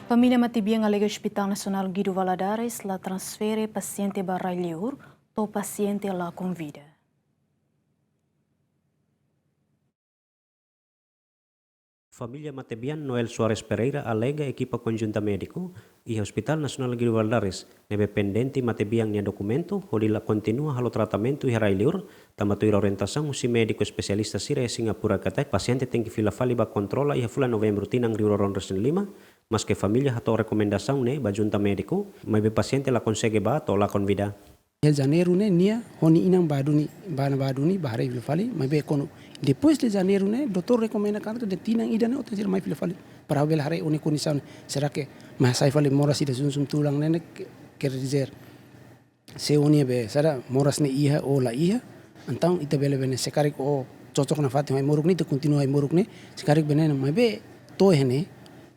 Família Matibiang alega Hospital Nacional Guido Valadares la transfere paciente barra liur to paciente la convida. Família Matebian Noel Soares Pereira alega equipa conjunta médico e Hospital Nacional Guido Valadares nebe pendente Matebiang nia documento holila continua halo tratamento e harailiur tamatuira orientação usi médico especialista sira e Singapura kata paciente tem que fila fali ba controla e fula novembro tinang riuroron resen 5 mas que família hato recomendação ne ba junta médico mas be paciente la consegue ba to la convida. De janeiro né nia honi inang baduni bahare fila fali mas be kono depois de janeiro né doutor recomenda kan de tinang ida né otan sira mai fila fali para bel hare uni condição será que mas sai fali moras ida sum tulang né quer dizer se uni be sara moras ne iha o la iha então ita bele bene sekarik o cocok na fati mai moruk ni te continua ai moruk ne sekarik bene mai be to hene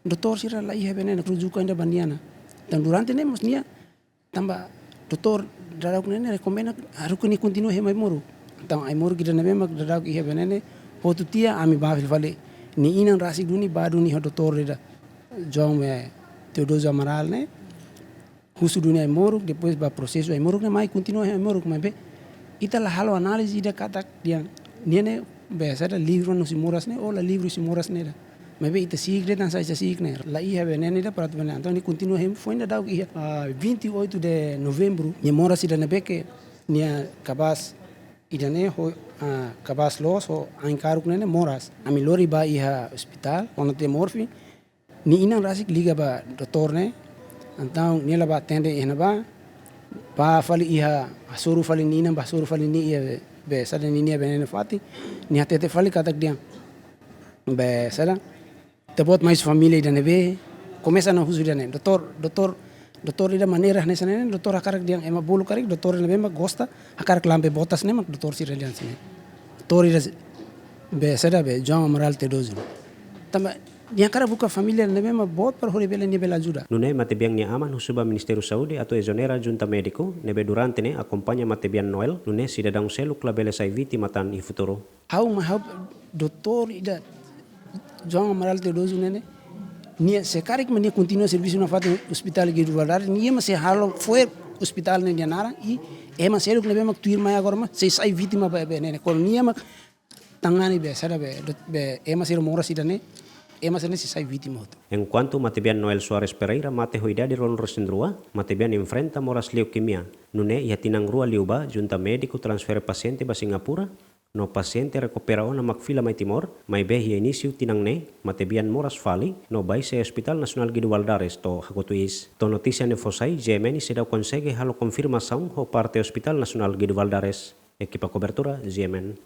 doutor sira la iha bene rujukan da bandiana dan durante ne mus nia tamba doutor dadak ne rekomenda harus ni continua he mai moruk então ai moruk ida ne mak dadak iha bene ne hotu tia ami ba fali ni inan rasi duni baduni ho doutor ida jom Teodoso Amaral ne husu dunia moruk depois ba processo ai moruk ne mai continua ai moruk mai be ita la halo análise ida katak dia ne biasa da livro no simoras ne o la livro simoras ne da mai be ita sigre dan sai sig ne la iha bene ne da prat bene então ni continua hem foi ainda da iha 28 de novembro ni moras ida ne be que nia kabas ida ne ho kabas los o ankaruk ne moras ami lori ba iha hospital ono te morfi ni inang rasik liga ba doktor ne então nila ba tende ina ba fali iha asuru fali nina ba asuru fali ni ia be sada ni nia benene fati ni atete fali katak dia be sada te bot mais família ida nebe começa na husu dia ne doktor ida maneira ne sana ne doktor akarak dia ema bolu karik doktor nebe ma gosta akarak lampe botas ne mak doktor si relian sine doktor ida be sada be João Amaral Teodoso tamba dia cara buka família ne mesma bot para hore bela nível ajuda. Nune Matebiang ni aman husuba Ministério Saúde atau exonera junta médico nebe durante ne acompanha Matebiang Noel nune cidadão selu klabele sai vítima tan e futuro. How doutor ida João Amaral Teodoso ne nia sekarik mania continua serviço na fata hospital Guido Valadares nia mas halo foi hospital ne dia nara e ema selu ne bema tuir mai agora mas sai vítima ba ne kolonia mak tangani be sada be ema selu moras ida ne sai vítima. Enquanto Matebian Noel Soares Pereira mate hoidade ron rosendrua, Matebian enfrenta moras leuquimia. Nune ia tinang rua liuba junta médico transfer paciente ba Singapura, no paciente recupera ona makfila mai timor, mai behi início tinang ne, Matebian moras fali, no baise Hospital Nacional Guido Valadares to hagotuis. To notícia ne fosai, GMN se dau consegue halo confirmação ho parte Hospital Nacional Guido Valadares. Equipa cobertura GMN.